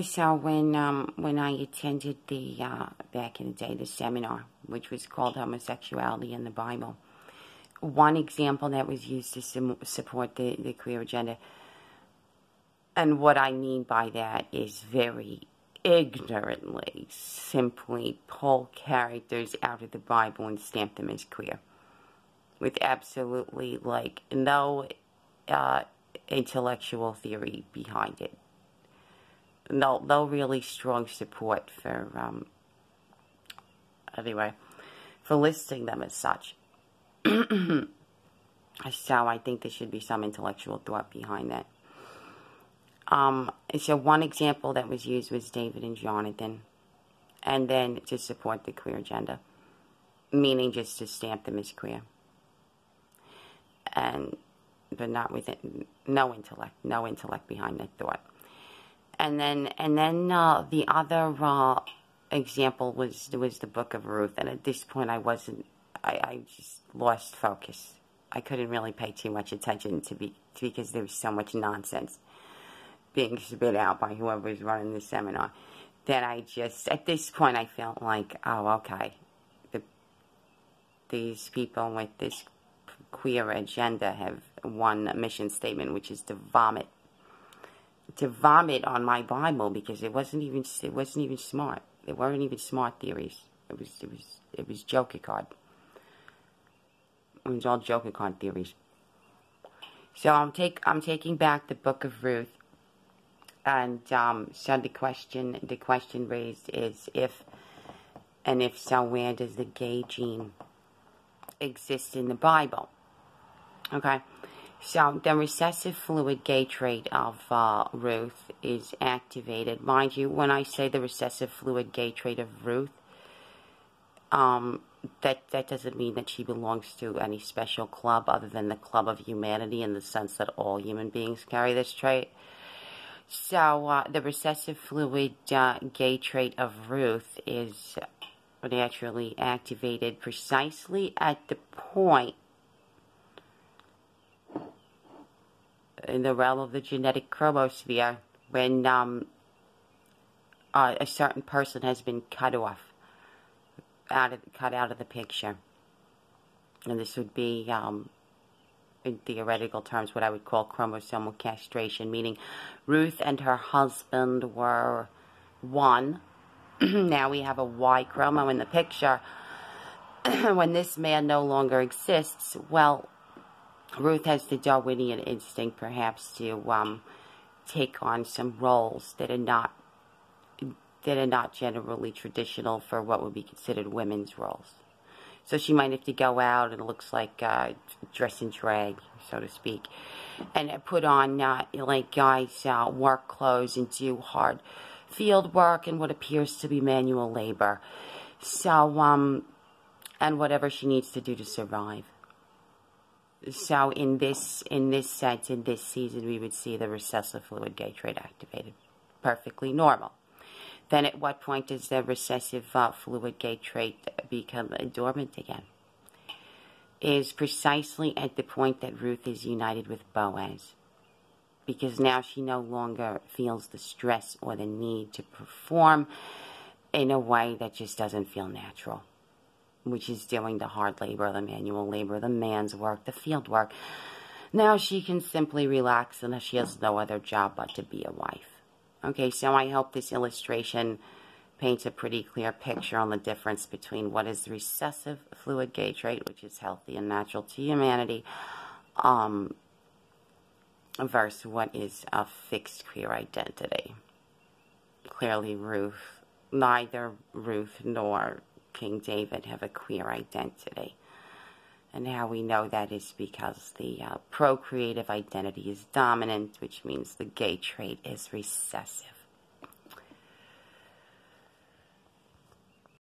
So when I attended the back in the day, the seminar, which was called Homosexuality in the Bible, one example that was used to support the queer agenda, and what I mean by that is very ignorantly simply pull characters out of the Bible and stamp them as queer, with absolutely like no intellectual theory behind it. No really strong support for, anyway, for listing them as such. So I think there should be some intellectual thought behind that. So one example that was used was David and Jonathan, and then to support the queer agenda, meaning just to stamp them as queer. But not with it, no intellect behind that thought. And then the other example was the Book of Ruth, and at this point I just lost focus. I couldn't really pay too much attention because there was so much nonsense being spit out by whoever was running the seminar that at this point I felt like, oh, okay, these people with this queer agenda have one mission statement, which is to vomit on my Bible, because it wasn't even smart. It weren't even smart theories. It was joker card. It was all joker card theories. So I'm taking back the Book of Ruth, and so the question raised is if so, where does the gay gene exist in the Bible? Okay. So, the recessive fluid gay trait of Ruth is activated. Mind you, when I say the recessive fluid gay trait of Ruth, that doesn't mean that she belongs to any special club other than the club of humanity, in the sense that all human beings carry this trait. So, the recessive fluid gay trait of Ruth is naturally activated precisely at the point in the realm of the genetic chromosphere when a certain person has been cut out of the picture. And this would be, in theoretical terms, what I would call chromosomal castration, meaning Ruth and her husband were one. Now we have a Y chromo in the picture. When this man no longer exists, well, Ruth has the Darwinian instinct, perhaps, to take on some roles that are not generally traditional for what would be considered women's roles. So she might have to go out, and it looks like dress and drag, so to speak, and put on like guys' work clothes and do hard field work and what appears to be manual labor. So and whatever she needs to do to survive. So in this sense, in this season, we would see the recessive fluid gay trait activated. Perfectly normal. Then at what point does the recessive fluid gay trait become dormant again? Is precisely at the point that Ruth is united with Boaz. Because now she no longer feels the stress or the need to perform in a way that just doesn't feel natural, which is doing the hard labor, the manual labor, the man's work, the field work. Now she can simply relax, and she has no other job but to be a wife. Okay, so I hope this illustration paints a pretty clear picture on the difference between what is the recessive fluid gay trait, which is healthy and natural to humanity, versus what is a fixed queer identity. Clearly, neither Ruth nor King David have a queer identity. And how we know that is because the procreative identity is dominant, which means the gay trait is recessive.